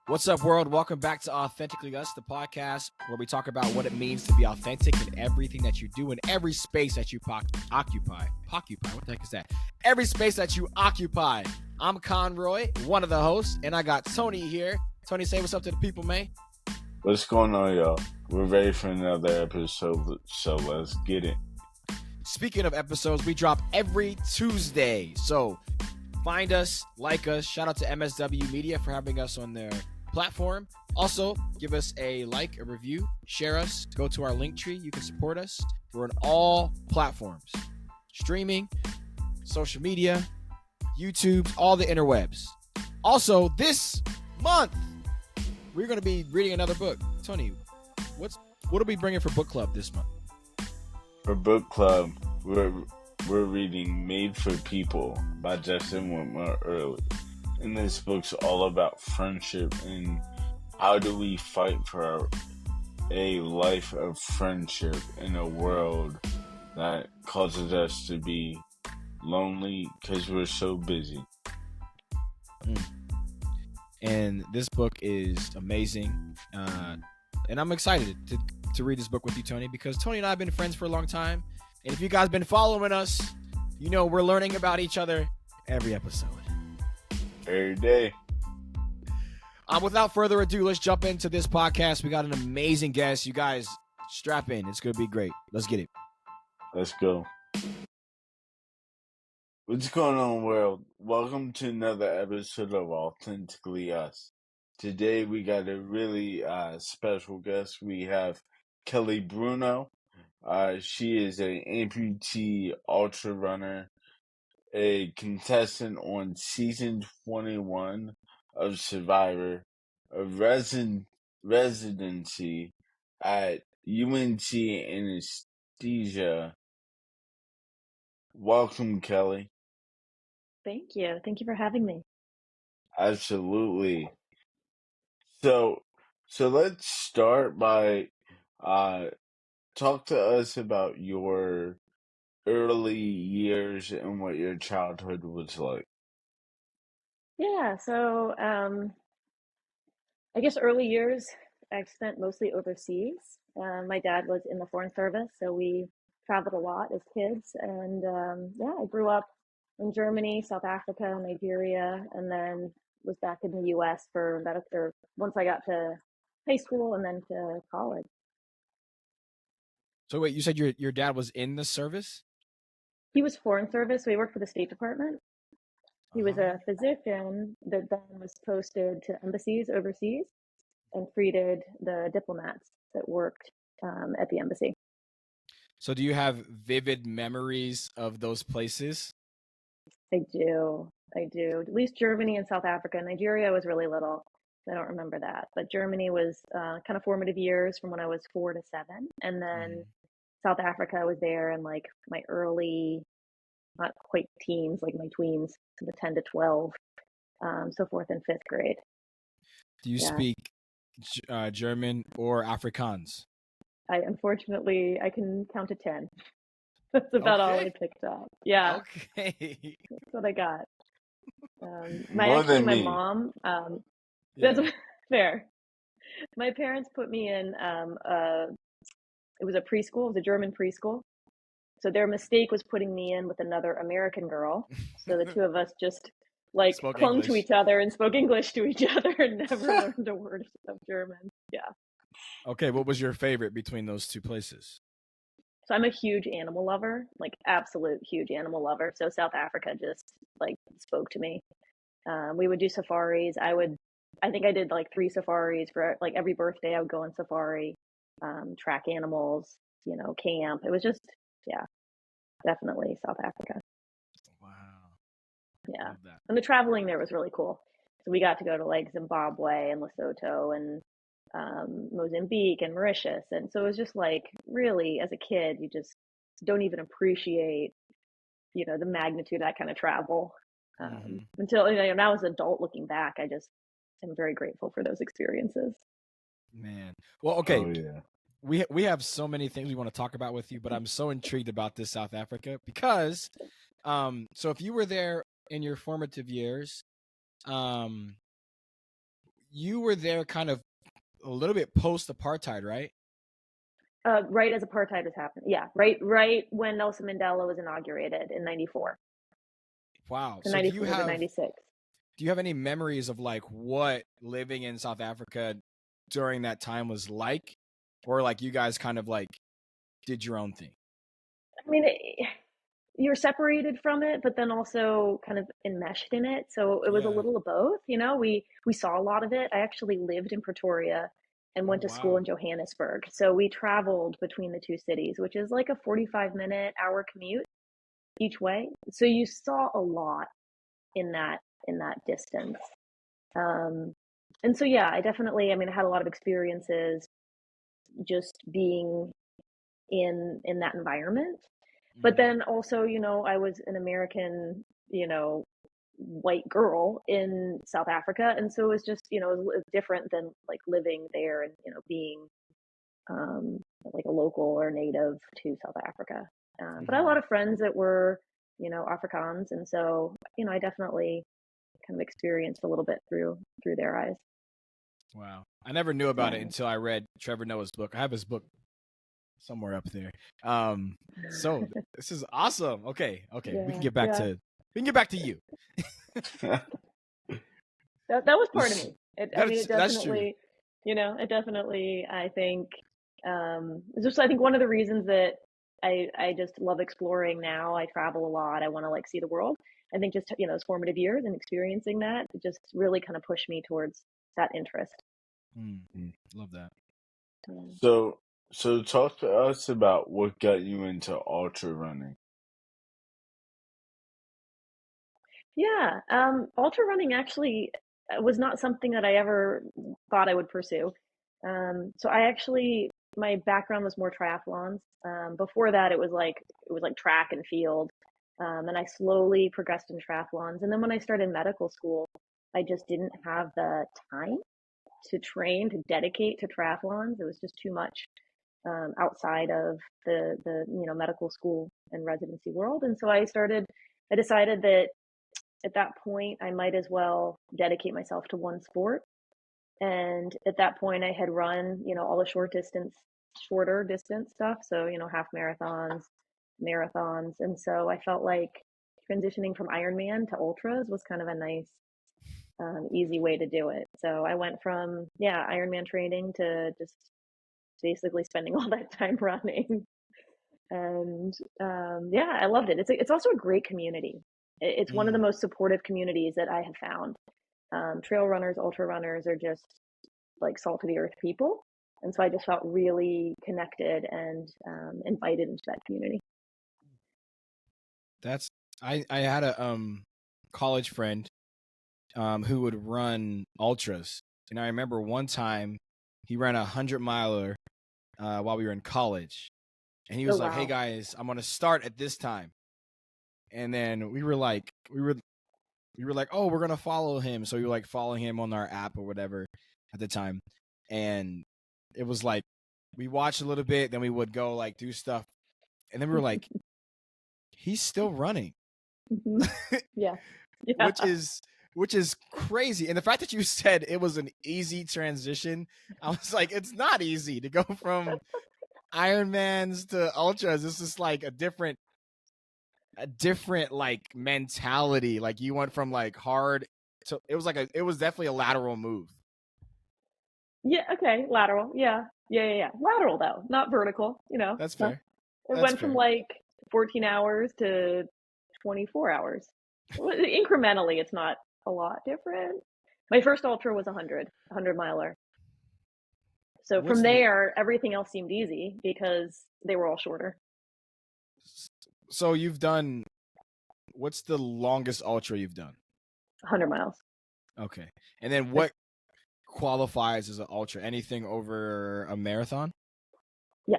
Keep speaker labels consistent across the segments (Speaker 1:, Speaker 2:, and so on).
Speaker 1: What's up, world? Welcome back to Authentically Us, the podcast where we talk about what it means to be authentic in everything that you do, in every space that you occupy. What the heck is that? Every space that you occupy. I'm ConRoy, one of the hosts, and I got Tony here. Tony, say what's up to the people, man.
Speaker 2: What's going on, y'all? We're ready for another episode, so let's get it.
Speaker 1: Speaking of episodes, we drop every Tuesday. So find us, like us. Shout out to MSW Media for having us on their platform. Also, give us a like, a review, share us, go to our link tree. You can support us. We're on all platforms, streaming, social media, YouTube, all the interwebs. Also, this month, we're going to be reading another book. Tony, what are we bringing for book club this month?
Speaker 2: For book club, we're reading Made for People by Justin Whitmer Early. And this book's all about friendship and how do we fight for a life of friendship in a world that causes us to be lonely because we're so busy.
Speaker 1: And this book is amazing. And I'm excited to read this book with you, Tony, because Tony and I have been friends for a long time. And if you guys have been following us, you know we're learning about each other every episode.
Speaker 2: Every day.
Speaker 1: Without further ado, let's jump into this podcast. We got an amazing guest. You guys, strap in. It's going to be great. Let's get it.
Speaker 2: Let's go. What's going on, world? Welcome to another episode of Authentically Us. Today we got a really special guest. We have Kelly Bruno. She is an amputee ultrarunner, a contestant on season 21 of Survivor, a residency at UNC Anesthesia. Welcome, Kelly.
Speaker 3: Thank you. Thank you for having me.
Speaker 2: Absolutely. So let's start by talk to us about your early years and what your childhood was like.
Speaker 3: Yeah, so I guess early years I've spent mostly overseas. My dad was in the Foreign Service, so we traveled a lot as kids. And I grew up in Germany, South Africa, Nigeria, and then was back in the U.S. for once I got to high school and then to college.
Speaker 1: So wait, you said your dad was in the service?
Speaker 3: He was Foreign Service, so he worked for the State Department. He was a physician that then was posted to embassies overseas and treated the diplomats that worked at the embassy.
Speaker 1: So do you have vivid memories of those places?
Speaker 3: I do. At least Germany and South Africa. Nigeria was really little. I don't remember that. But Germany was kind of formative years from when I was 4 to 7. And then South Africa, I was there in like my early, not quite teens, like my tweens, the 10 to 12, so 4th and 5th grade.
Speaker 1: Do you speak German or Afrikaans?
Speaker 3: Unfortunately, I can count to 10. That's about all I picked up. Yeah.
Speaker 1: Okay.
Speaker 3: That's what I got. My mom, that's fair. My parents put me in, it was a preschool, it was a German preschool. So their mistake was putting me in with another American girl. So the two of us just clung to each other and spoke English to each other and never learned a word of German. Yeah.
Speaker 1: Okay, what was your favorite between those two places?
Speaker 3: So I'm a huge animal lover, like absolute huge animal lover. So South Africa just spoke to me. We would do safaris. I think I did 3 safaris for every birthday. I would go on safari, track animals, camp. It was just, definitely South Africa.
Speaker 1: Wow.
Speaker 3: Yeah. And the traveling there was really cool. So we got to go to Zimbabwe and Lesotho and Mozambique and Mauritius. And so it was just really, as a kid, you just don't even appreciate, the magnitude of that kind of travel. Until, now as an adult looking back, I just am very grateful for those experiences.
Speaker 1: Man. Well, okay.
Speaker 2: Oh, yeah.
Speaker 1: We have so many things we want to talk about with you, but I'm so intrigued about this South Africa because, so if you were there in your formative years, you were there kind of a little bit post-apartheid, right?
Speaker 3: Right as apartheid was happening. Yeah, right when Nelson Mandela was inaugurated in 94.
Speaker 1: Wow.
Speaker 3: So
Speaker 1: So
Speaker 3: 94 to 96.
Speaker 1: do you have any memories of like what living in South Africa during that time was like? Or like you guys kind of like did your own thing?
Speaker 3: I mean, you're separated from it, but then also kind of enmeshed in it. So it was a
Speaker 1: Yeah.
Speaker 3: little of both. We saw a lot of it. I actually lived in Pretoria and
Speaker 1: Oh
Speaker 3: went to school
Speaker 1: wow.
Speaker 3: in Johannesburg. So we traveled between the two cities, which is like a 45-minute hour commute each way. So you saw a lot in that distance. Um, and so yeah, I definitely, I had a lot of experiences just being in that environment. But then also, I was an American, white girl in South Africa, and so it was just, it was different than like living there and being like a local or native to South Africa. But I had a lot of friends that were, Afrikaans, and so I definitely kind of experienced a little bit through their eyes.
Speaker 1: Wow. I never knew about it
Speaker 3: Yeah.
Speaker 1: until I read Trevor Noah's book. I have his book somewhere up there. So this is awesome. Okay.
Speaker 3: Yeah,
Speaker 1: We can get back to you.
Speaker 3: that was part of me. It
Speaker 1: That's true.
Speaker 3: definitely, it definitely, I think, it's just, I think one of the reasons that I just love exploring now. I travel a lot. I want to like see the world. I think just, those formative years and experiencing that just really kind of pushed me towards that interest.
Speaker 1: Love that.
Speaker 2: So, so talk to us about what got you into ultra running.
Speaker 3: Yeah, ultra running actually was not something that I ever thought I would pursue. So I actually, my background was more triathlons. Before that, it was like track and field, and I slowly progressed in triathlons. And then when I started medical school, I just didn't have the time to train to dedicate to triathlons. It was just too much outside of the medical school and residency world. And so I decided that at that point, I might as well dedicate myself to one sport. And at that point, I had run, all the shorter distance stuff. So, half marathons, marathons. And so I felt like transitioning from Ironman to ultras was kind of a nice, easy way to do it. So I went from, Ironman training to just basically spending all that time running. And I loved it. It's also a great community. It's one of the most supportive communities that I have found. Trail runners, ultra runners are just like salt of the earth people, and so I just felt really connected and invited into that community.
Speaker 1: I had a college friend who would run ultras, and I remember one time he ran 100-miler while we were in college, and he
Speaker 3: Oh
Speaker 1: was like, "Hey
Speaker 3: wow.
Speaker 1: guys, I'm gonna start at this time," and then we were like, "Oh, we're gonna follow him," so we were like following him on our app or whatever at the time, and it was like we watched a little bit, then we would go like do stuff, and then we were like, "He's still running."
Speaker 3: Mm-hmm. Yeah. Yeah.
Speaker 1: which is crazy. And the fact that you said it was an easy transition, I was like, it's not easy to go from Ironmans to ultras. This is like a different like mentality. Like you went from like hard to it was definitely a lateral move.
Speaker 3: Yeah. Okay. Lateral. Yeah. Yeah. Lateral though, not vertical.
Speaker 1: That's fair.
Speaker 3: It went from like 14 hours to 24 hours. Incrementally, it's not a lot different. My first ultra was 100 miler. So from
Speaker 1: What's the
Speaker 3: there, everything else seemed easy because they were all shorter.
Speaker 1: So you've done, what's the longest ultra you've done?
Speaker 3: 100 miles.
Speaker 1: Okay. And then what qualifies as an ultra? Anything over a marathon?
Speaker 3: Yeah.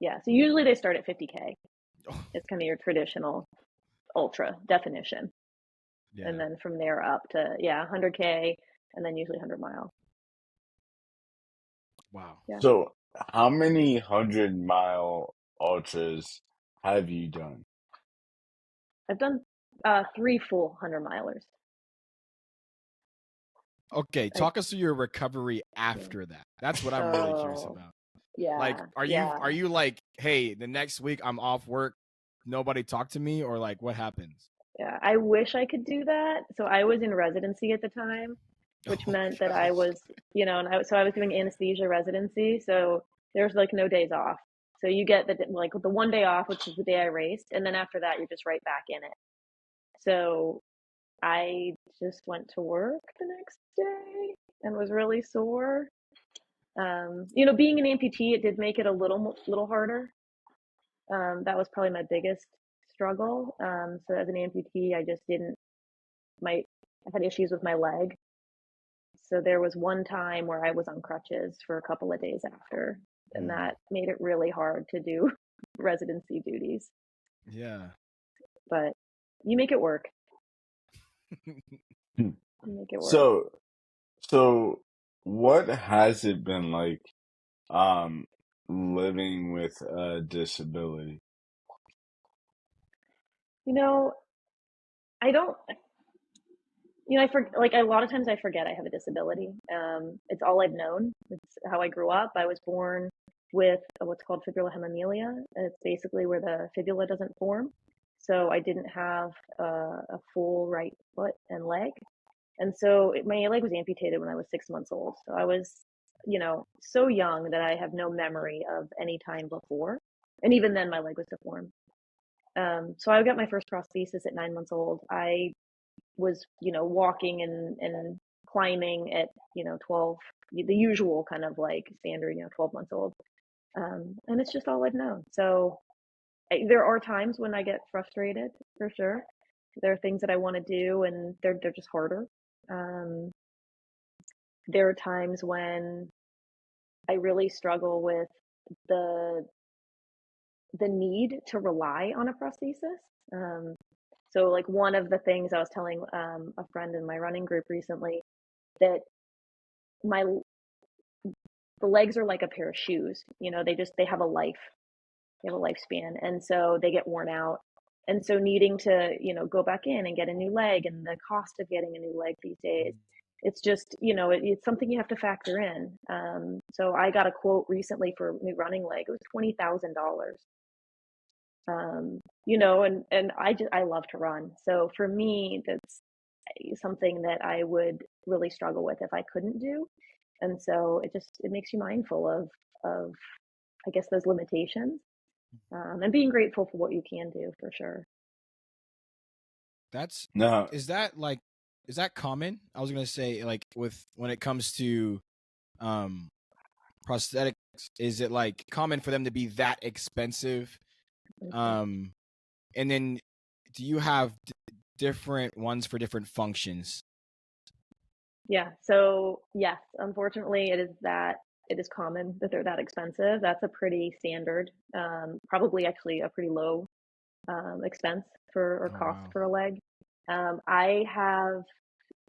Speaker 3: Yeah. So usually they start at 50K. It's kind of your traditional ultra definition.
Speaker 1: Yeah.
Speaker 3: And then from there up to 100K and then usually 100 miles.
Speaker 1: Wow.
Speaker 3: Yeah.
Speaker 2: So, how many 100-mile ultras have you done?
Speaker 3: I've done 3 full 100 milers.
Speaker 1: Okay, talk us through your recovery after that. That's what I'm really curious about.
Speaker 3: Yeah.
Speaker 1: Like, are you like, hey, the next week I'm off work, nobody talk to me, or like what happens?
Speaker 3: Yeah, I wish I could do that. So I was in residency at the time, which
Speaker 1: Oh
Speaker 3: meant that I
Speaker 1: gosh.
Speaker 3: was, and I was doing anesthesia residency, so there's like no days off. So you get the one day off, which is the day I raced, and then after that you're just right back in it. So I just went to work the next day and was really sore. Being an amputee, it did make it a little harder. That was probably my biggest struggle. So as an amputee, I just didn't my I had issues with my leg. So there was one time where I was on crutches for a couple of days after, and that made it really hard to do residency duties.
Speaker 1: Yeah.
Speaker 3: But you make it work.
Speaker 2: Hmm.
Speaker 3: You make it work.
Speaker 2: So what has it been like living with a disability?
Speaker 3: You know, I don't I forget, like a lot of times I forget I have a disability. It's all I've known. It's how I grew up. I was born with what's called fibula hemimelia. It's basically where the fibula doesn't form. So I didn't have a full right foot and leg. And so my leg was amputated when I was 6 months old. So I was, so young that I have no memory of any time before. And even then, my leg was deformed. So I got my first prosthesis at 9 months old. I was, walking and climbing at, 12, the usual kind of like standard, 12 months old. And it's just all I've known. So there are times when I get frustrated for sure. There are things that I want to do and they're just harder. Um, there are times when I really struggle with the the need to rely on a prosthesis. So like one of the things I was telling a friend in my running group recently that my the legs are like a pair of shoes. They have a life. They have a lifespan, and so they get worn out. And so needing to, go back in and get a new leg, and the cost of getting a new leg these days, it's just, it's something you have to factor in. So I got a quote recently for a new running leg. It was $20,000. And I love to run. So for me, that's something that I would really struggle with if I couldn't do. And so it makes you mindful of I guess those limitations, and being grateful for what you can do for sure.
Speaker 1: That's
Speaker 2: No,
Speaker 1: is that like is that common? I was gonna say like with when it comes to um prosthetics, is it like common for them to be that expensive? Um and then do you have different ones for different functions?
Speaker 3: Yeah. So yes, unfortunately, it is common that they're that expensive. That's a pretty standard, probably actually a pretty low expense for or
Speaker 1: Oh
Speaker 3: cost
Speaker 1: wow.
Speaker 3: for a leg. I have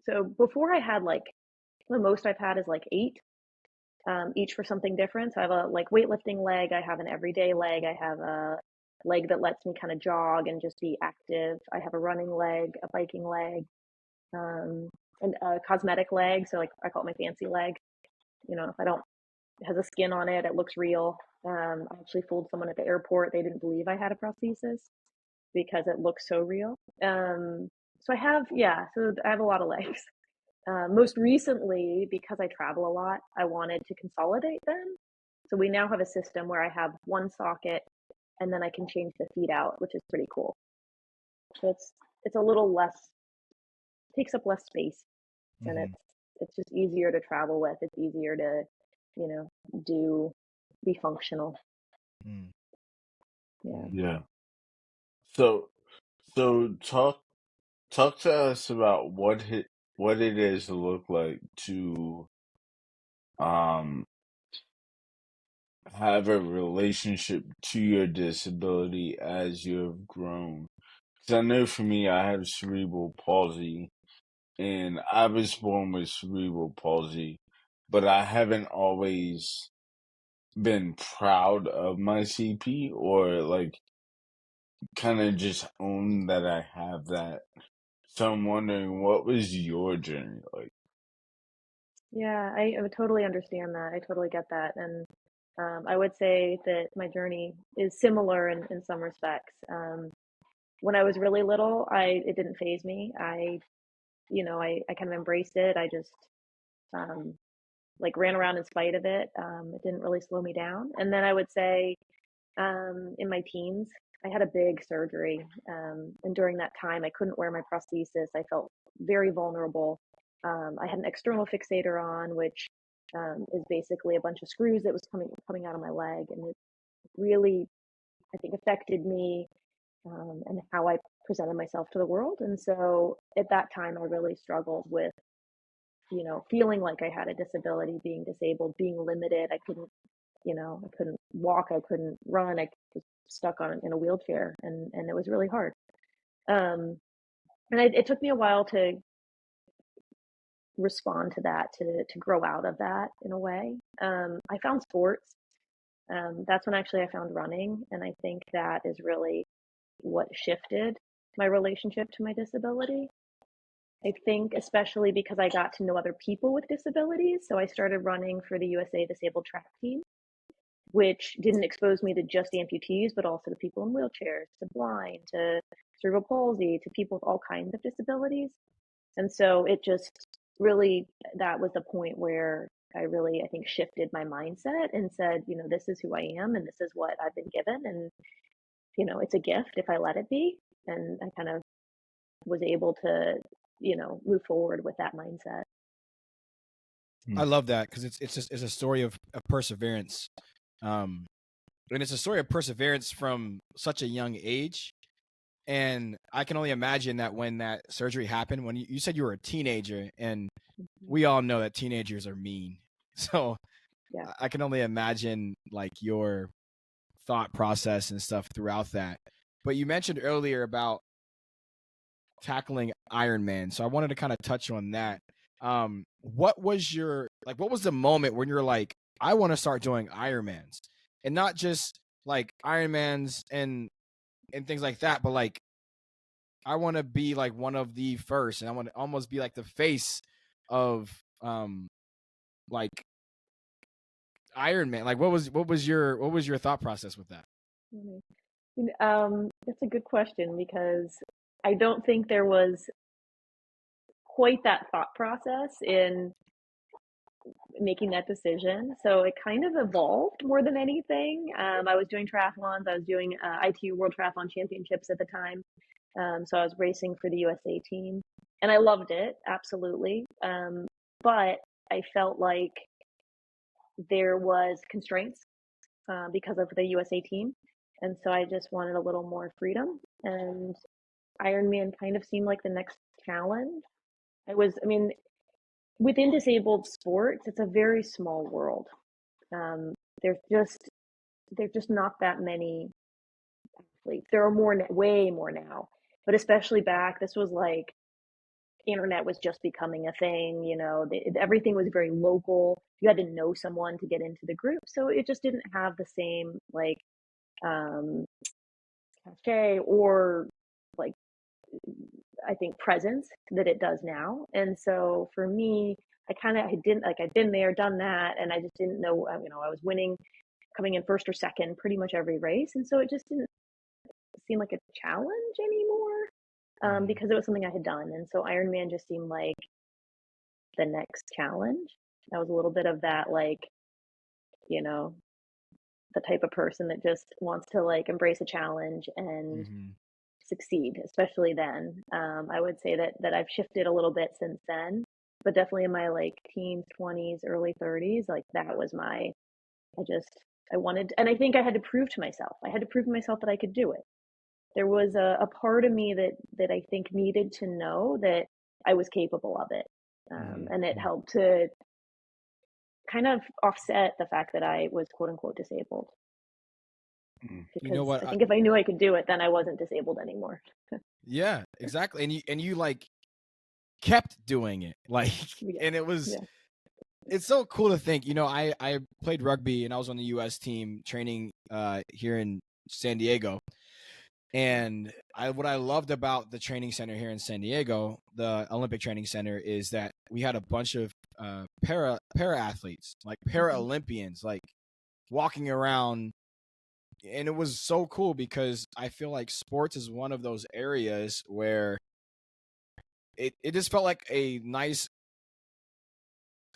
Speaker 3: so before I had like the most I've had is like eight, each for something different. So I have a like weightlifting leg, I have an everyday leg, I have a leg that lets me kind of jog and just be active. I have a running leg, a biking leg, um, and a cosmetic leg. So like I call it my fancy leg. If I don't, it has a skin on it, it looks real. I actually fooled someone at the airport. They didn't believe I had a prosthesis because it looks so real. So I have, yeah, so I have a lot of legs. Most recently, because I travel a lot, I wanted to consolidate them. So we now have a system where I have one socket and then I can change the feet out, which is pretty cool. So it's a little less, takes up less space, and
Speaker 1: Mm-hmm.
Speaker 3: it's just easier to travel with. It's easier to, do be functional.
Speaker 1: Mm.
Speaker 3: Yeah.
Speaker 2: yeah. So talk to us about what it is to look like to um have a relationship to your disability as you have grown. Because I know for me, I have cerebral palsy, and I was born with cerebral palsy, but I haven't always been proud of my CP or like kind of just own that I have that. So I'm wondering, what was your journey like?
Speaker 3: Yeah, I would totally understand that. I totally get that. And I would say that my journey is similar in some respects. When I was really little, it didn't phase me. I kind of embraced it. I just um, like ran around in spite of it. It didn't really slow me down. And then I would say in my teens, I had a big surgery. And during that time, I couldn't wear my prosthesis. I felt very vulnerable. I had an external fixator on, which is basically a bunch of screws that was coming out of my leg, and it really, I think, affected me and how I presented myself to the world. And so at that time, I really struggled with, feeling like I had a disability, being disabled, being limited. I couldn't walk, I couldn't run, I was stuck in a wheelchair, and it was really hard. And it took me a while to respond to that, to grow out of that in a way. I found sports. That's when actually I found running, and I think that is really what shifted my relationship to my disability. I think especially because I got to know other people with disabilities. So I started running for the USA Disabled Track Team, which didn't expose me to just amputees, but also to people in wheelchairs, to blind, to cerebral palsy, to people with all kinds of disabilities. And so it just really, that was the point where I really, I think, shifted my mindset and said, this is who I am and this is what I've been given. And, it's a gift if I let it be. And I kind of was able to, move forward with that mindset.
Speaker 1: I love that because it's a story of perseverance. And it's a story of perseverance from such a young age. And I can only imagine that when that surgery happened, when you said you were a teenager, and we all know that teenagers are mean. So
Speaker 3: Yeah.
Speaker 1: I can only imagine like your thought process and stuff throughout that. But you mentioned earlier about tackling Ironman. So I wanted to kind of touch on that. What was the moment when you're like, I want to start doing Ironmans, and not just like Ironmans and things like that, but like I want to be like one of the first, and I want to almost be like the face of like Ironman. Like what was your thought process with that?
Speaker 3: That's a good question because I don't think there was quite that thought process in making that decision. So it kind of evolved more than anything. I was doing triathlons. I was doing ITU World Triathlon Championships at the time. So I was racing for the USA team, and I loved it absolutely. But I felt like there was constraints because of the USA team, and so I just wanted a little more freedom. And Ironman kind of seemed like the next challenge. I mean, within disabled sports, it's a very small world. Um, there's just not that many athletes. There are way more now, but especially back, this was like internet was just becoming a thing. Everything was very local. You had to know someone to get into the group, so it just didn't have the same like um, cachet or like I think presence that it does now. And so for me, I'd been there, done that, and I just didn't know. I was winning, coming in first or second pretty much every race, and so it just didn't seem like a challenge anymore because it was something I had done. And so Ironman just seemed like the next challenge. I was a little bit of that, like, the type of person that just wants to like embrace a challenge and succeed, especially then. I would say that I've shifted a little bit since then, but definitely in my like teens, 20s, early 30s, like that was I wanted, and I think I had to prove to myself. I had to prove to myself that I could do it. There was a part of me that I think needed to know that I was capable of it. And it helped to kind of offset the fact that I was quote unquote disabled. Because
Speaker 1: You know what?
Speaker 3: I think if I knew I could do it, then I wasn't disabled anymore.
Speaker 1: Yeah, exactly. And you like kept doing it. Like and it was it's so cool to think, I played rugby and I was on the US team training here in San Diego. And what I loved about the training center here in San Diego, the Olympic Training Center, is that we had a bunch of para athletes, like para Olympians, like walking around, and it was so cool because I feel like sports is one of those areas where it just felt like a nice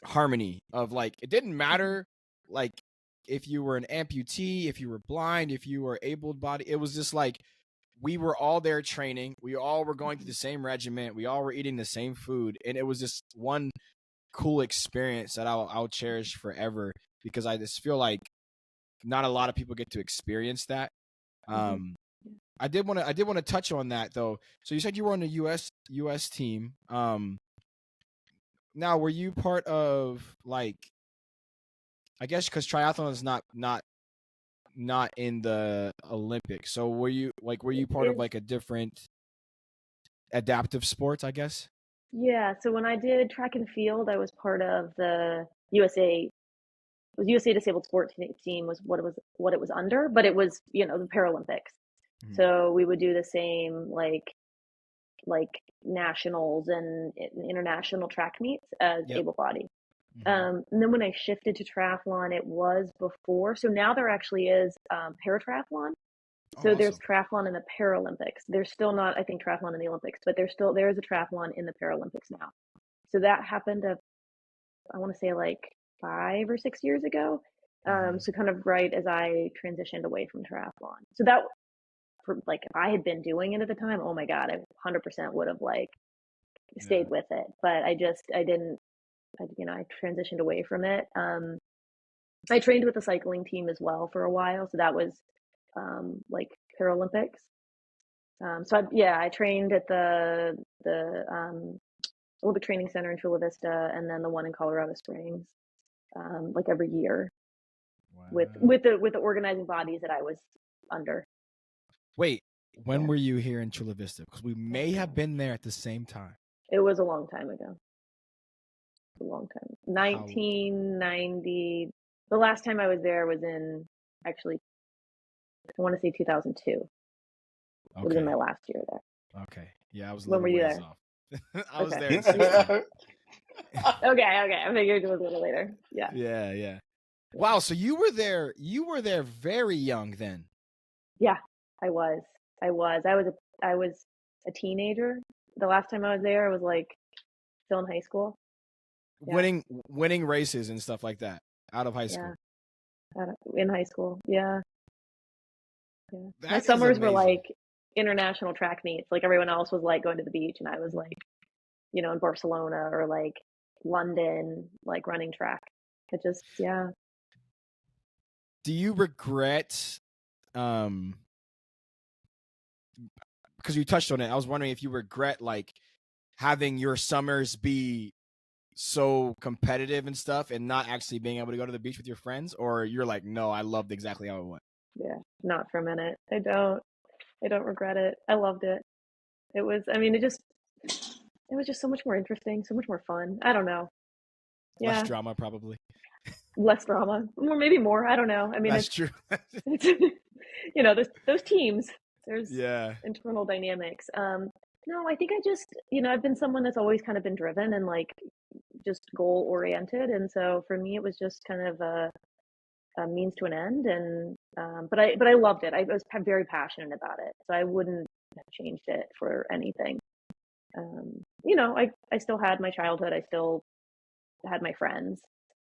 Speaker 1: harmony of like it didn't matter like if you were an amputee, if you were blind, if you were able-bodied. It was just like we were all there training. We all were going through the same regiment. We all were eating the same food, and it was just one cool experience that I'll cherish forever because I just feel like not a lot of people get to experience that. I did want to touch on that though. So you said you were on the US team. Now were you part of like, I guess because triathlon is not in the Olympics. So were you part of like a different adaptive sports, I guess?
Speaker 3: Yeah, so when I did track and field, I was part of the USA. It was USA Disabled Sports Team was what it was under, but it was, the Paralympics. So we would do the same like nationals and international track meets as able-bodied. And then when I shifted to triathlon, it was before. So now there actually is paratriathlon. So there's triathlon in the Paralympics. There's still not, I think, triathlon in the Olympics, but there is a triathlon in the Paralympics now. So that happened, I want to say like 5 or 6 years ago. So kind of right as I transitioned away from triathlon. So that, like, if I had been doing it at the time, oh my God, I 100% would have like stayed with it. But I didn't, I transitioned away from it. I trained with the cycling team as well for a while. So that was like Paralympics. So I trained at the Olympic Training Center in Chula Vista, and then the one in Colorado Springs, like every year, with the organizing bodies that I was under.
Speaker 1: Wait, when were you here in Chula Vista? Because we may have been there at the same time.
Speaker 3: It was a long time ago. A long time. 1990. The last time I was there was in, actually, I want to say 2002. It was in my last year there.
Speaker 1: Okay. Yeah, I was a
Speaker 3: When
Speaker 1: little
Speaker 3: were you
Speaker 1: ways
Speaker 3: there?
Speaker 1: off. I was there in 16.
Speaker 3: Okay. I figured it was a little later. Yeah.
Speaker 1: Yeah. Wow, so you were there very young then.
Speaker 3: Yeah, I was a teenager. The last time I was there, I was like still in high school.
Speaker 1: Yeah. Winning races and stuff like that out of high school.
Speaker 3: Yeah. In high school. Yeah.
Speaker 1: That
Speaker 3: My summers were like international track meets. Like everyone else was like going to the beach, and I was like, in Barcelona or like London, like running track. It just, yeah.
Speaker 1: Do you regret, because you touched on it, I was wondering if you regret like having your summers be so competitive and stuff and not actually being able to go to the beach with your friends, or you're like, no, I loved exactly how it went?
Speaker 3: Yeah, not for a minute. I don't regret it. I loved it. It was just so much more interesting, so much more fun. I don't know. Yeah.
Speaker 1: Less drama, probably.
Speaker 3: Less drama, or maybe more. I don't know. I mean,
Speaker 1: that's true.
Speaker 3: There's those teams. There's internal dynamics. No, I think I just, I've been someone that's always kind of been driven and like just goal oriented, and so for me, it was just kind of a means to an end. And but I loved it. I was very passionate about it, so I wouldn't have changed it for anything. I still had my childhood. I still had my friends,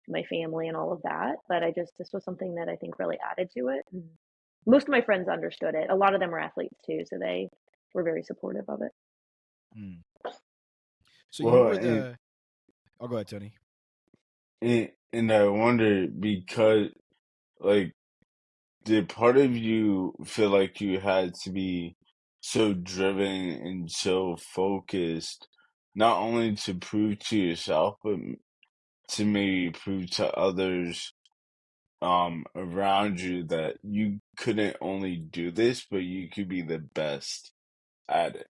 Speaker 3: my family, and all of that. But this was something that I think really added to it. And most of my friends understood it. A lot of them were athletes too, so they were very supportive of it.
Speaker 1: So you were the. I'll go ahead, Tony.
Speaker 2: And I wonder, because, like, did part of you feel like you had to be so driven and so focused, not only to prove to yourself, but to maybe prove to others around you that you couldn't only do this, but you could be the best at it?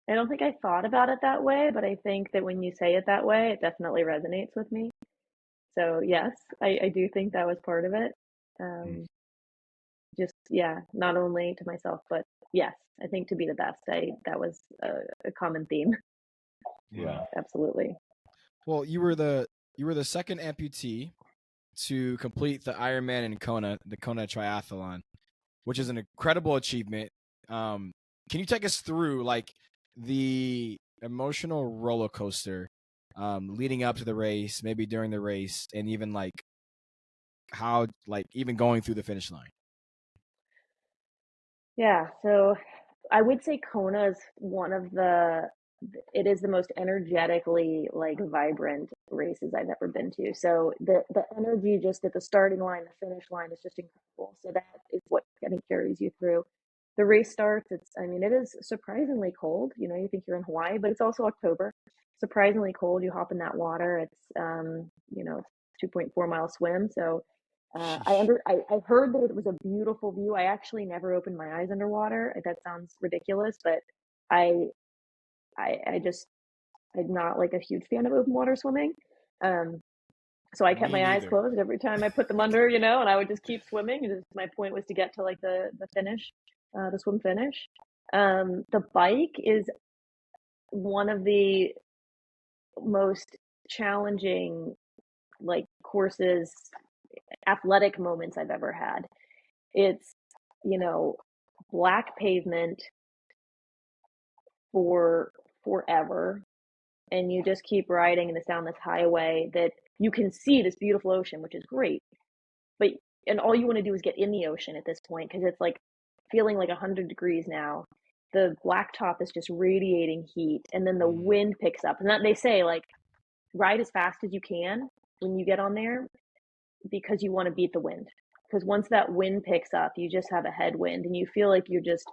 Speaker 3: I don't think I thought about it that way, but I think that when you say it that way, it definitely resonates with me. So yes, I do think that was part of it. Just, not only to myself, but yes, I think to be the best, that was a common theme.
Speaker 2: Yeah,
Speaker 3: absolutely.
Speaker 1: Well, you were the second amputee to complete the Ironman in Kona, the Kona Triathlon, which is an incredible achievement. Can you take us through like the emotional roller coaster leading up to the race, maybe during the race, and even like how like even going through the finish line?
Speaker 3: Yeah, so I would say Kona is it is the most energetically like vibrant races I've ever been to. So the energy just at the starting line, the finish line is just incredible. So that is what kind of carries you through. The race starts, I mean, it is surprisingly cold. You know, you think you're in Hawaii, but it's also October. Surprisingly cold. You hop in that water. It's it's 2.4 mile swim. So
Speaker 1: Sheesh.
Speaker 3: I heard that it was a beautiful view. I actually never opened my eyes underwater. That sounds ridiculous, but I I just I'm not like a huge fan of open water swimming. Um, so I kept
Speaker 1: Me
Speaker 3: my eyes
Speaker 1: neither.
Speaker 3: closed every time I put them under, and I would just keep swimming. And just, my point was to get to like the finish, the swim finish. The bike is one of the most challenging like courses, athletic moments I've ever had. It's, you know, black pavement for forever, and you just keep riding and it's down this highway that you can see this beautiful ocean, which is great. But and all you want to do is get in the ocean at this point because it's like feeling like 100 degrees now. The blacktop is just radiating heat, and then the
Speaker 1: Mm,
Speaker 3: wind picks up. And that they say like ride as fast as you can when you get on there because you want to beat the wind. Because once that wind picks up, you just have a headwind and you feel like you're just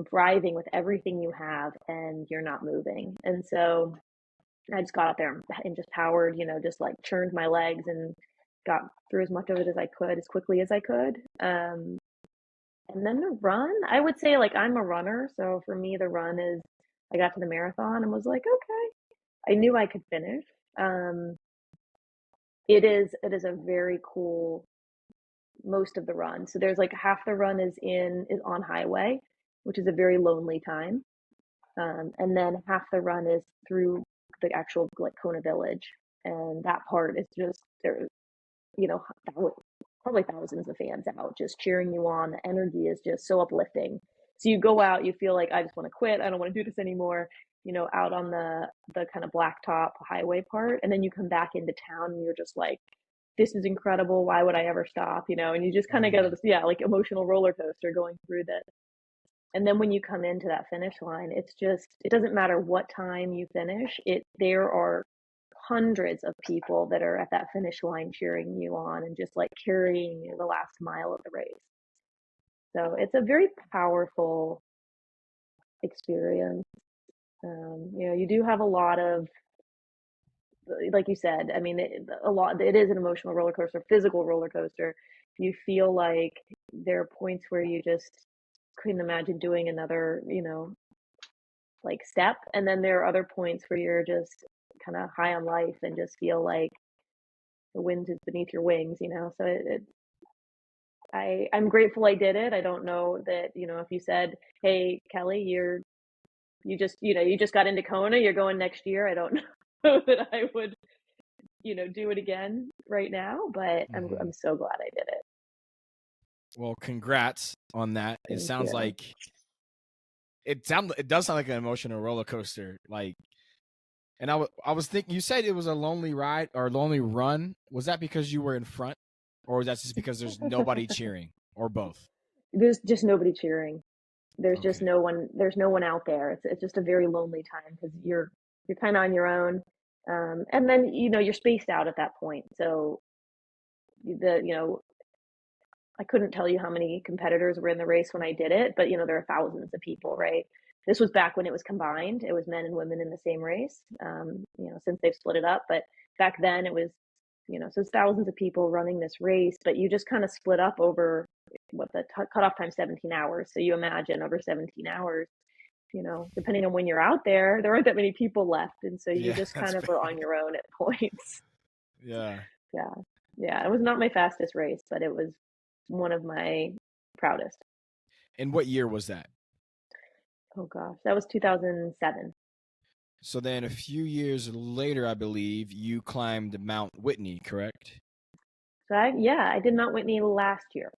Speaker 3: driving with everything you have and you're not moving. And so I just got out there and just powered, just like churned my legs and got through as much of it as I could as quickly as I could. And then the run, I would say like I'm a runner. So for me, the run is I got to the marathon and was like, okay, I knew I could finish. Um, it is a very cool most of the run. So there's like half the run is on highway, which is a very lonely time. And then half the run is through the actual like Kona village, and that part is just there, you know, probably thousands of fans out just cheering you on. The energy is just so uplifting. So you go out, you feel like I just want to quit. I don't want to do this anymore. Out on the kind of blacktop highway part, and then you come back into town and you're just like, this is incredible. Why would I ever stop? And you just kind of get
Speaker 1: mm,
Speaker 3: this, like emotional roller coaster going through this. And then when you come into that finish line, it doesn't matter what time you finish. There are hundreds of people that are at that finish line cheering you on and just like carrying you the last mile of the race. So it's a very powerful experience. You do have a lot of, like you said, I mean, it is an emotional roller coaster, physical roller coaster. You feel like there are points where you just couldn't imagine doing another, like step. And then there are other points where you're just kind of high on life and just feel like the wind is beneath your wings. So I'm grateful I did it. I don't know that, if you said, hey, Kelly, you just got into Kona, you're going next year. I don't know that I would, do it again right now, but
Speaker 1: mm-hmm.
Speaker 3: I'm so glad I did it.
Speaker 1: Well, congrats on that. It
Speaker 3: Thank
Speaker 1: sounds
Speaker 3: you.
Speaker 1: like it does sound like an emotional roller coaster. Like, and I was thinking, you said it was a lonely ride or lonely run. Was that because you were in front, or was that just because there's nobody cheering, or both?
Speaker 3: There's just nobody cheering. There's just
Speaker 1: Okay.
Speaker 3: no one out there. It's just a very lonely time because you're kind of on your own. And then you're spaced out at that point. So the you know I couldn't tell you how many competitors were in the race when I did it, but there are thousands of people, right? This was back when it was combined. It was men and women in the same race. Since they've split it up, but back then it was, so it's thousands of people running this race, but you just kind of split up over what the cutoff time 17 hours. So you imagine over 17 hours, depending on when you're out there, there aren't that many people left, and so you
Speaker 1: Yeah,
Speaker 3: just
Speaker 1: that's
Speaker 3: kind of
Speaker 1: fair.
Speaker 3: are on your own at points.
Speaker 1: Yeah.
Speaker 3: Yeah, yeah. It was not my fastest race, but it was one of my proudest.
Speaker 1: And what year was that?
Speaker 3: Oh gosh, that was 2007.
Speaker 1: So then a few years later, I believe, you climbed Mount Whitney, correct?
Speaker 3: So I did Mount Whitney last year.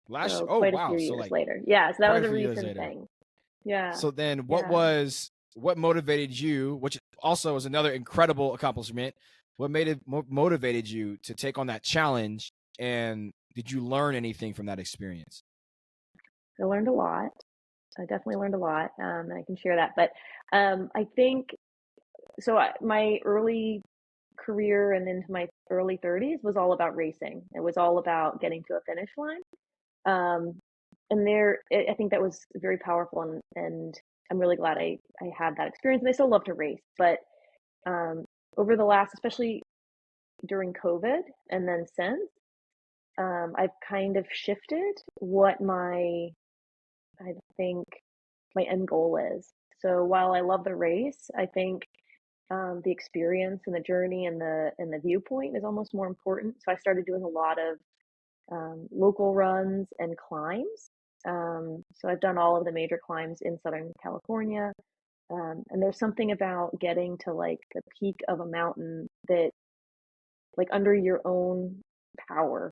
Speaker 1: Last year?
Speaker 3: So
Speaker 1: Oh,
Speaker 3: quite a
Speaker 1: wow.
Speaker 3: few
Speaker 1: So
Speaker 3: years
Speaker 1: like
Speaker 3: later. Yeah, so that
Speaker 1: quite
Speaker 3: was
Speaker 1: a
Speaker 3: a
Speaker 1: few years
Speaker 3: recent
Speaker 1: later.
Speaker 3: thing. Yeah.
Speaker 1: So then
Speaker 3: Yeah.
Speaker 1: what motivated you, which also is another incredible accomplishment, what motivated you to take on that challenge, and did you learn anything from that experience?
Speaker 3: I learned a lot. I definitely learned a lot, and I can share that. But I think so. My early career and into my early 30s was all about racing. It was all about getting to a finish line. Um, and I think that was very powerful, and I'm really glad I had that experience. And I still love to race, but um, over the last, especially during COVID, and then since, I've kind of shifted what I think my end goal is. So while I love the race, I think the experience and the journey and the viewpoint is almost more important. So I started doing a lot of local runs and climbs. So I've done all of the major climbs in Southern California. And there's something about getting to like the peak of a mountain that, like, under your own power,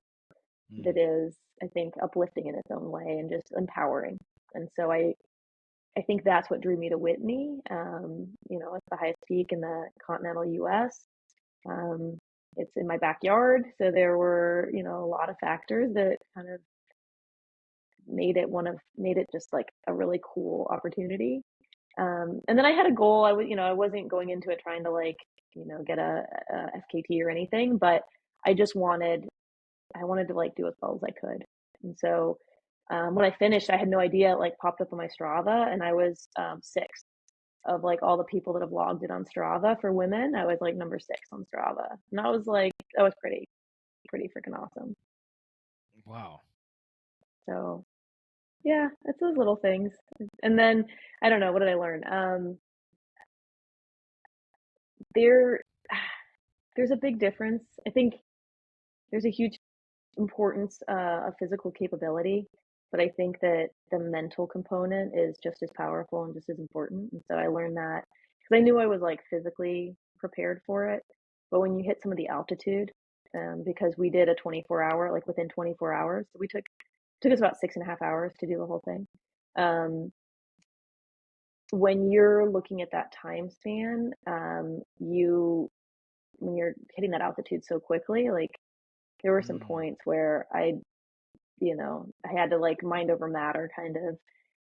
Speaker 1: Mm.
Speaker 3: that is, I think, uplifting in its own way and just empowering. And so I think that's what drew me to Whitney. It's the highest peak in the continental US. Um, it's in my backyard. So there were, a lot of factors that kind of made it just like a really cool opportunity. And then I had a goal. I wasn't going into it trying to like, get a FKT or anything, but I wanted to like do as well as I could. And so when I finished, I had no idea. It like popped up on my Strava, and I was sixth of like all the people that have logged it on Strava for women. I was like number six on Strava, and that was pretty freaking awesome.
Speaker 1: Wow.
Speaker 3: So yeah, it's those little things. And then I don't know, what did I learn? There, there's a big difference. I think there's a huge importance of physical capability, but I think that the mental component is just as powerful and just as important. And so I learned that because I knew I was like physically prepared for it, but when you hit some of the altitude, because we did a 24-hour, like within 24 hours, so took us about 6.5 hours to do the whole thing. When you're looking at that time span, when you're hitting that altitude so quickly, like there were some
Speaker 1: Mm.
Speaker 3: points where I had to like mind over matter kind of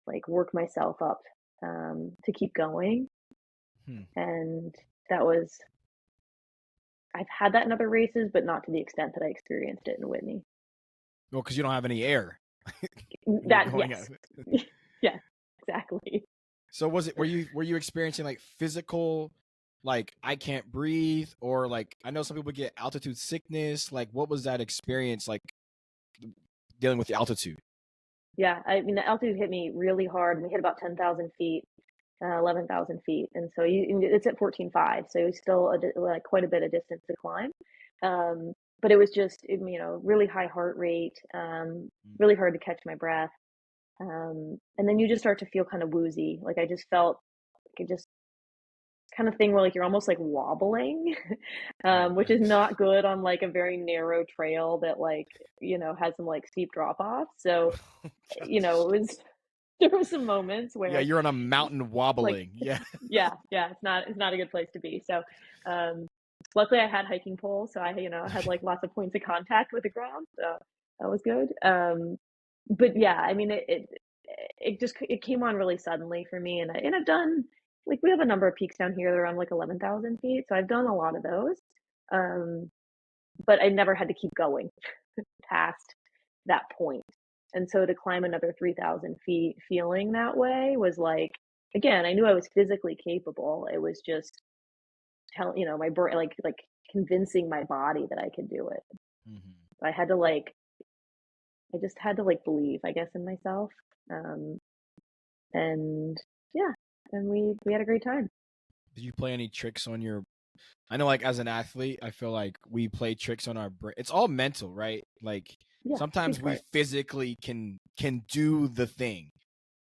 Speaker 3: like work myself up to keep going.
Speaker 1: Hmm.
Speaker 3: And that was, I've had that in other races, but not to the extent that I experienced it in Whitney.
Speaker 1: Well, because you don't have any air when you're
Speaker 3: That,
Speaker 1: going
Speaker 3: yes.
Speaker 1: at it.
Speaker 3: Yeah, exactly.
Speaker 1: So were you experiencing like physical, like I can't breathe, or like I know some people get altitude sickness? Like what was that experience like dealing with the altitude?
Speaker 3: Yeah, I mean, the altitude hit me really hard. We hit about 10,000 feet, 11,000 feet. And so it's at 14.5. So it's still like quite a bit of distance to climb. But it was just, really high heart rate, really hard to catch my breath. And then you just start to feel kind of woozy. Like I just felt like it just kind of thing where like you're almost like wobbling,
Speaker 1: Oh,
Speaker 3: which is
Speaker 1: yikes.
Speaker 3: not good on like a very narrow trail that like, has some like steep drop off. So,
Speaker 1: Gosh.
Speaker 3: it was, there were some moments
Speaker 1: Yeah,
Speaker 3: where
Speaker 1: you're on a mountain
Speaker 3: like,
Speaker 1: wobbling. Yeah.
Speaker 3: yeah, it's not a good place to be. So, um, luckily I had hiking poles. So I had like lots of points of contact with the ground. So that was good. But yeah, I mean, it came on really suddenly for me. And I've done, like, we have a number of peaks down here that are around like 11,000 feet. So I've done a lot of those. Um, but I never had to keep going past that point. And so to climb another 3,000 feet feeling that way was like, again, I knew I was physically capable. It was just my brain, like convincing my body that I could do it.
Speaker 1: Hmm.
Speaker 3: I just had to like believe, I guess, in myself. Um, and yeah, and we had a great time.
Speaker 1: Did you play any tricks on your? I know, like as an athlete, I feel like we play tricks on our brain. It's all mental, right? Like
Speaker 3: Yeah,
Speaker 1: sometimes
Speaker 3: huge
Speaker 1: we
Speaker 3: part.
Speaker 1: physically can do the thing,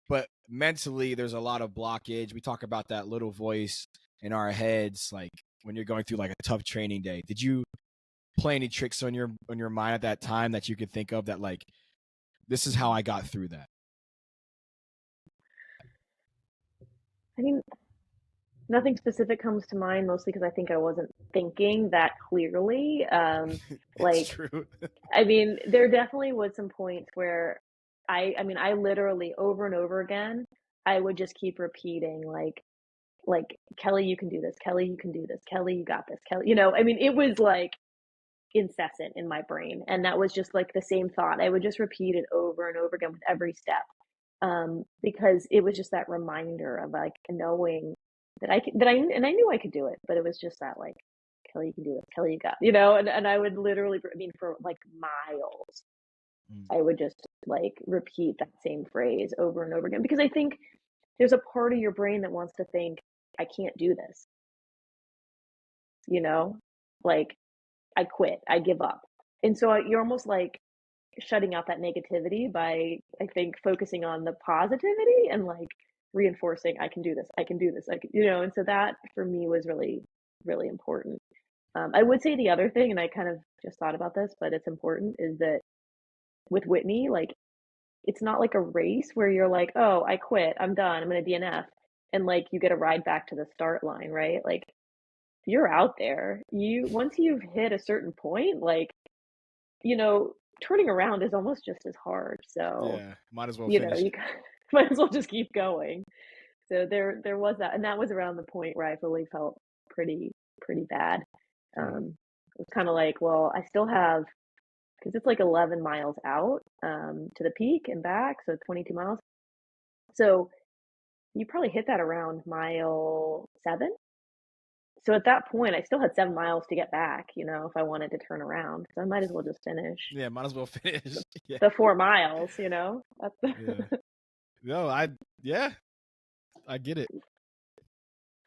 Speaker 1: but mentally there's a lot of blockage. We talk about that little voice. in our heads, like when you're going through like a tough training day. Did you play any tricks on your mind at that time that you could think of that like this is how I got through that?
Speaker 3: I mean, nothing specific comes to mind, mostly because I think I wasn't thinking that clearly.
Speaker 1: It's
Speaker 3: Like,
Speaker 1: true.
Speaker 3: I mean, there definitely was some points where I mean, I literally over and over again, I would just keep repeating like Kelly, you can do this. Kelly, you can do this. Kelly, you got this. Kelly, I mean, it was like incessant in my brain, and that was just like the same thought. I would just repeat it over and over again with every step, because it was just that reminder of like knowing that and I knew I could do it, but it was just that like Kelly, you can do this. Kelly, you got, and I would literally, I mean, for like miles, I would just like repeat that same phrase over and over again because I think there's a part of your brain that wants to think, I can't do this, you know, like I quit, I give up. And so you're almost like shutting out that negativity by, I think, focusing on the positivity and like reinforcing, I can do this, I can do this, and so that for me was really, really important. I would say the other thing, and I kind of just thought about this, but it's important, is that with Whitney, like, it's not like a race where you're like, oh, I quit, I'm done, I'm going to DNF. And like you get a ride back to the start line, right? Like you're out there, once you've hit a certain point, like, turning around is almost just as hard. So,
Speaker 1: Yeah, might as well finish
Speaker 3: you
Speaker 1: it.
Speaker 3: might as well just keep going. So there was that, and that was around the point where I really felt pretty bad. It was kind of like, well, I still have, because it's like 11 miles out to the peak and back, so 22 miles. So you probably hit that around mile 7. So at that point, I still had 7 miles to get back, if I wanted to turn around. So I might as well just finish
Speaker 1: Yeah, might as well finish. Yeah.
Speaker 3: the 4 miles,
Speaker 1: Yeah. No, yeah, I get it.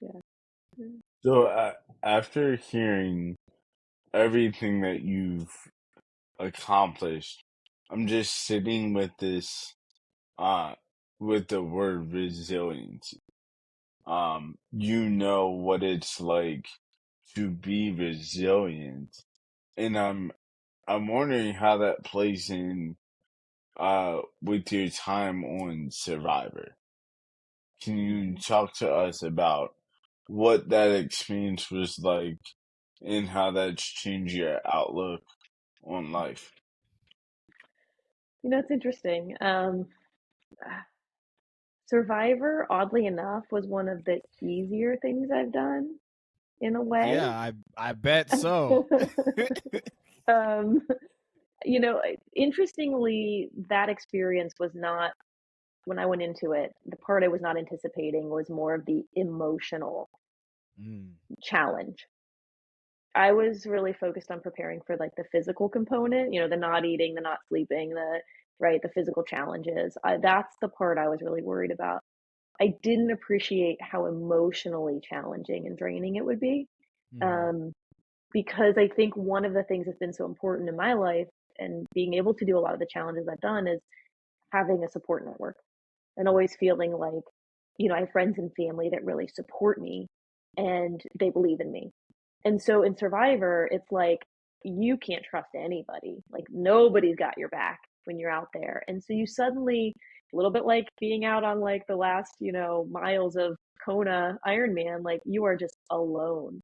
Speaker 3: Yeah.
Speaker 2: So after hearing everything that you've accomplished, I'm just sitting with this, with the word resiliency. You know what it's like to be resilient, and I'm wondering how that plays in, with your time on Survivor. Can you talk to us about what that experience was like and how that's changed your outlook on life?
Speaker 3: It's interesting. Survivor, oddly enough, was one of the easier things I've done in a way.
Speaker 1: Yeah, I bet so.
Speaker 3: um, Interestingly, that experience was not, when I went into it, the part I was not anticipating was more of the emotional challenge. I was really focused on preparing for like the physical component, the not eating, the not sleeping, the physical challenges. That's the part I was really worried about. I didn't appreciate how emotionally challenging and draining it would be. Um, because I think one of the things that's been so important in my life and being able to do a lot of the challenges I've done is having a support network and always feeling like, I have friends and family that really support me and they believe in me. And so in Survivor, it's like you can't trust anybody. Like nobody's got your back when you're out there. And so you suddenly, a little bit like being out on like the last, miles of Kona Ironman, like you are just alone.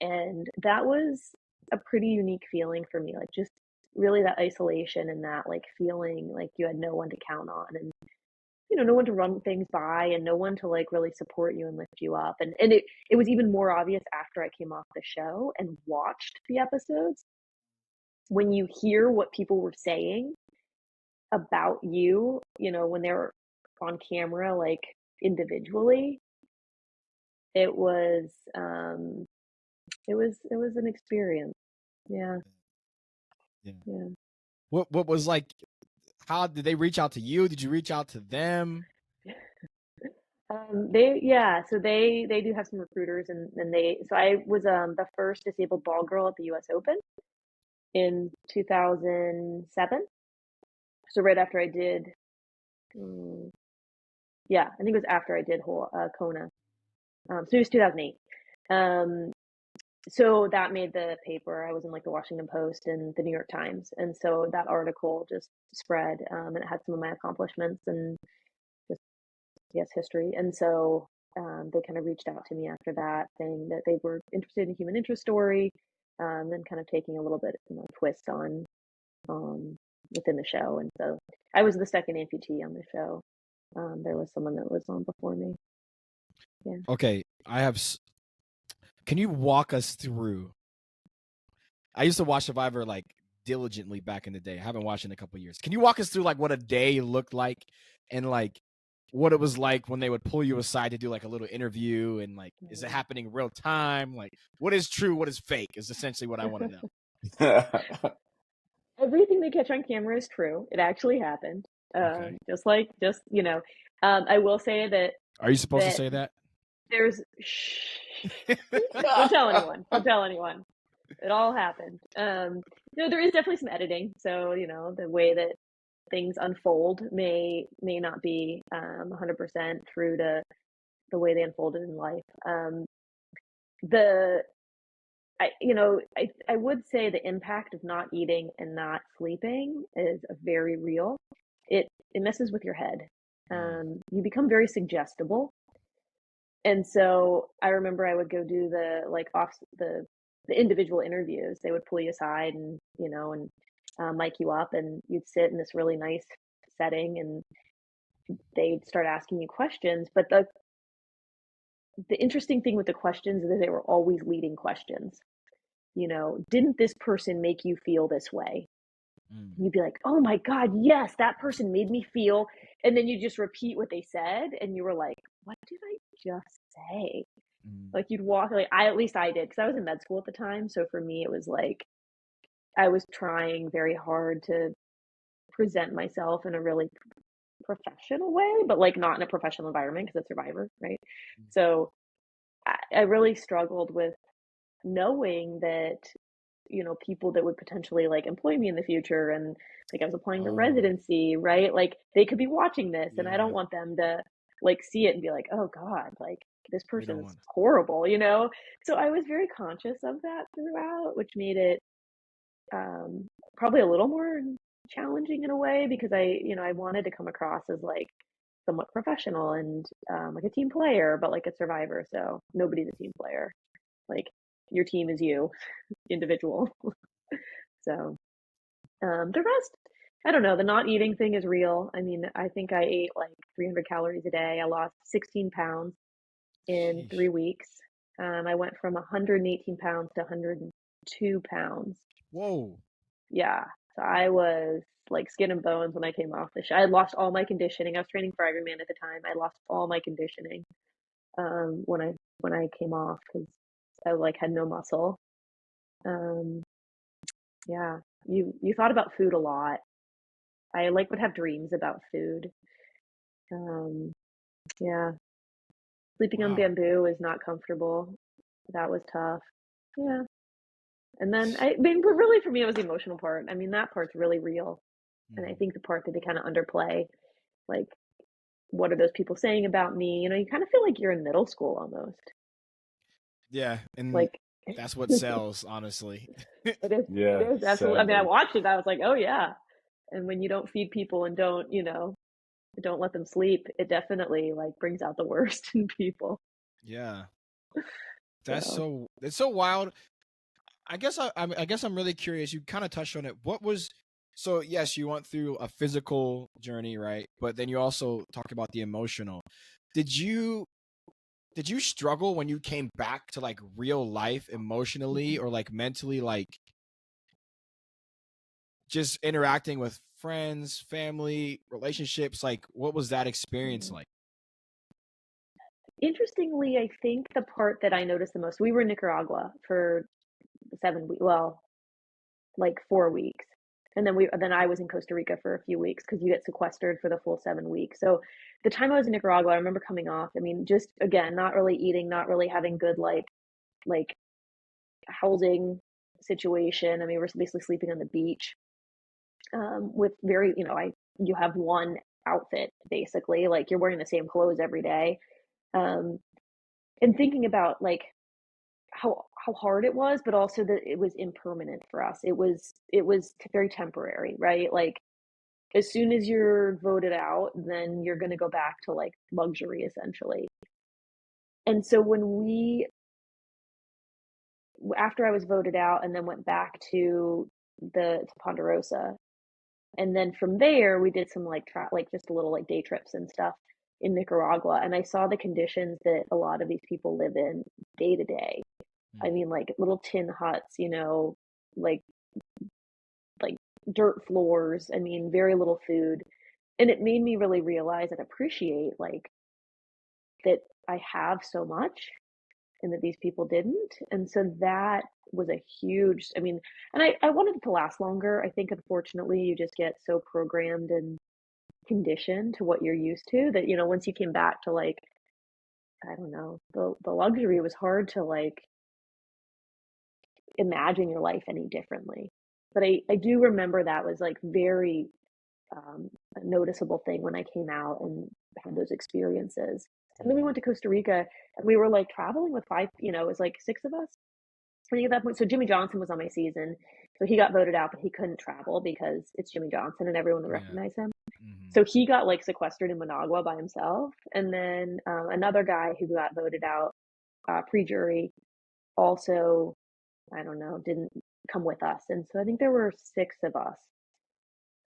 Speaker 3: And that was a pretty unique feeling for me, like just really that isolation and that like feeling like you had no one to count on and no one to run things by and no one to like really support you and lift you up. And it was even more obvious after I came off the show and watched the episodes. When you hear what people were saying about you, when they were on camera, like individually, it was it was an experience. Yeah.
Speaker 1: Yeah.
Speaker 3: Yeah.
Speaker 1: What was like, how did they reach out to you? Did you reach out to them?
Speaker 3: So they do have some recruiters and so I was the first disabled ball girl at the US Open in 2007. So right after I did, yeah, I think it was after I did Kona. So it was 2008. So that made the paper. I was in like the Washington Post and the New York Times. And so that article just spread, and it had some of my accomplishments and just, yes, history. And so they kind of reached out to me after that, saying that they were interested in human interest story, and kind of taking a little bit, twist on within the show. And so I was the second amputee on the show. There was someone that was on before me. Yeah.
Speaker 1: Okay, can you walk us through? I used to watch Survivor like diligently back in the day. I haven't watched in a couple of years. Can you walk us through like what a day looked like and like what it was like when they would pull you aside to do like a little interview, and like, is it happening real time? Like, what is true, what is fake is essentially what I want to know.
Speaker 3: Everything they catch on camera is true. It actually happened.
Speaker 1: Okay.
Speaker 3: I will say that.
Speaker 1: Are you supposed to say that?
Speaker 3: There's don't tell anyone. Don't tell anyone. It all happened. There is definitely some editing. So, the way that things unfold may not be 100% true to the way they unfolded in life. I would say the impact of not eating and not sleeping is very real. It messes with your head. You become very suggestible. And so I remember I would go do the individual interviews. They would pull you aside and mic you up, and you'd sit in this really nice setting, and they'd start asking you questions. But the interesting thing with the questions is that they were always leading questions. Didn't this person make you feel this way? You'd be like, oh my God, yes, that person made me feel. And then you just repeat what they said, and you were like, what did I just say? Like you'd walk, like at least I did, because I was in med school at the time. So for me, it was like I was trying very hard to present myself in a really professional way, but like not in a professional environment because it's Survivor, right? So I really struggled with knowing that people that would potentially like employ me in the future, and like I was applying to residency, right? Like they could be watching this, and I don't want them to like see it and be like, oh God, like this person's horrible, So I was very conscious of that throughout, which made it probably a little more challenging in a way, because I wanted to come across as like somewhat professional and like a team player, but like a survivor. So nobody's a team player. Like your team is you, individual. So the rest, I don't know. The not eating thing is real. I mean, I think I ate like 300 calories a day. I lost 16 pounds in 3 weeks. I went from 118 pounds to 102 pounds.
Speaker 1: Whoa.
Speaker 3: Yeah. So I was like skin and bones when I came off the show. I had lost all my conditioning. I was training for Ironman at the time. I lost all my conditioning when I came off, because I like had no muscle. Yeah. You thought about food a lot. I like would have dreams about food. Yeah. Sleeping on bamboo is not comfortable. That was tough. Yeah. And then but really for me it was the emotional part. I mean, that part's really real. And I think the part that they kind of underplay, like, what are those people saying about me? You kind of feel like you're in middle school almost.
Speaker 1: Yeah, and
Speaker 3: like
Speaker 1: that's what sells, honestly.
Speaker 3: It is.
Speaker 2: Yeah,
Speaker 3: it is absolutely. I mean, I watched it. I was like, oh yeah. And when you don't feed people and don't let them sleep, it definitely like brings out the worst in people.
Speaker 1: Yeah, that's it's so wild. I guess I'm really curious. You kind of touched on it. So yes, you went through a physical journey, right? But then you also talked about the emotional. Did you struggle when you came back to like real life emotionally or like mentally, like just interacting with friends, family, relationships? Like, what was that experience like?
Speaker 3: Interestingly, I think the part that I noticed the most, we were in Nicaragua for 7 weeks, well, like 4 weeks. And then I was in Costa Rica for a few weeks, because you get sequestered for the full 7 weeks. So the time I was in Nicaragua, I remember coming off, I mean, just again, not really eating, not really having good like housing situation. I mean, we're basically sleeping on the beach, with very, you have one outfit basically, like you're wearing the same clothes every day. And thinking about like how hard it was, but also that it was impermanent for us. It was very temporary, right? Like as soon as you're voted out, then you're going to go back to like luxury essentially. And so after I was voted out and then went back to Ponderosa, and then from there we did some like just a little like day trips and stuff in Nicaragua, and I saw the conditions that a lot of these people live in day to day. I mean, like little tin huts, like dirt floors. I mean, very little food. And it made me really realize and appreciate like that I have so much and that these people didn't. And so that was a huge, I mean, and I wanted it to last longer. I think unfortunately you just get so programmed and conditioned to what you're used to that, once you came back to like, I don't know, the luxury, it was hard to like imagine your life any differently. But I do remember that was like very a noticeable thing when I came out and had those experiences. And then we went to Costa Rica and we were like traveling with it was like six of us. I think at that point, so Jimmy Johnson was on my season. So he got voted out, but he couldn't travel because it's Jimmy Johnson and everyone would recognize him. So he got like sequestered in Managua by himself. And then another guy who got voted out pre-jury also, I don't know, didn't come with us. And so I think there were six of us.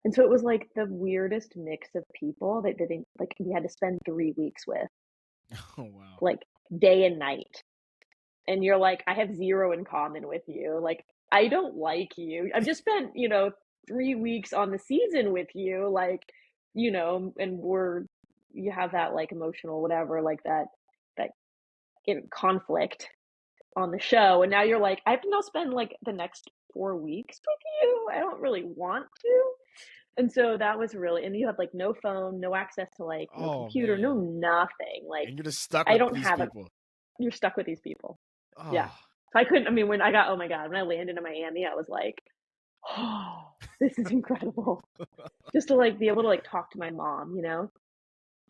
Speaker 3: And so it was like the weirdest mix of people that didn't like we had to spend 3 weeks with.
Speaker 1: Oh wow.
Speaker 3: Like day and night. And you're like, I have zero in common with you. Like, I don't like you. I've just spent, 3 weeks on the season with you, like, and you have that like emotional whatever, like that conflict on the show. And now you're like, I have to now spend like the next 4 weeks with you. I don't really want to. And so that was really, and you have like no phone, no access to like no computer,
Speaker 1: man.
Speaker 3: no nothing. Like,
Speaker 1: and you're just stuck
Speaker 3: I
Speaker 1: with
Speaker 3: don't
Speaker 1: these
Speaker 3: have
Speaker 1: people.
Speaker 3: You're stuck with these people.
Speaker 1: Oh.
Speaker 3: Yeah. So I couldn't, I mean, when I landed in Miami, I was like, oh, this is incredible. Just to like be able to like talk to my mom,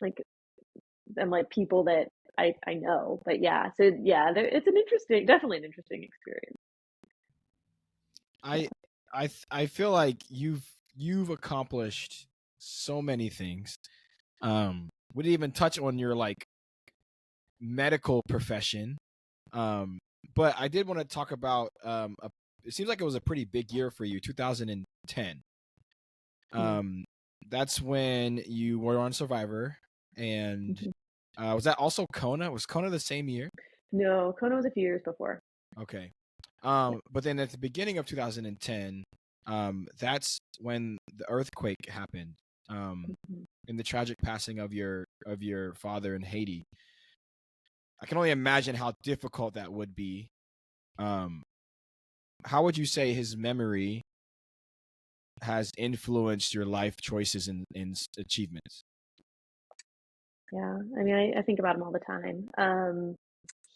Speaker 3: like, and like people that I know. But yeah, so yeah, it's definitely an interesting experience.
Speaker 1: I feel like you've accomplished so many things. We didn't even touch on your like medical profession. But I did want to talk about it seems like it was a pretty big year for you, 2010. That's when you were on Survivor, and was that also Kona? Was Kona the same year?
Speaker 3: No, Kona was a few years before.
Speaker 1: Okay. But then at the beginning of 2010, that's when the earthquake happened. In the tragic passing of your father in Haiti. I can only imagine how difficult that would be. How would you say his memory has influenced your life choices and achievements?
Speaker 3: Yeah, I mean, I think about him all the time.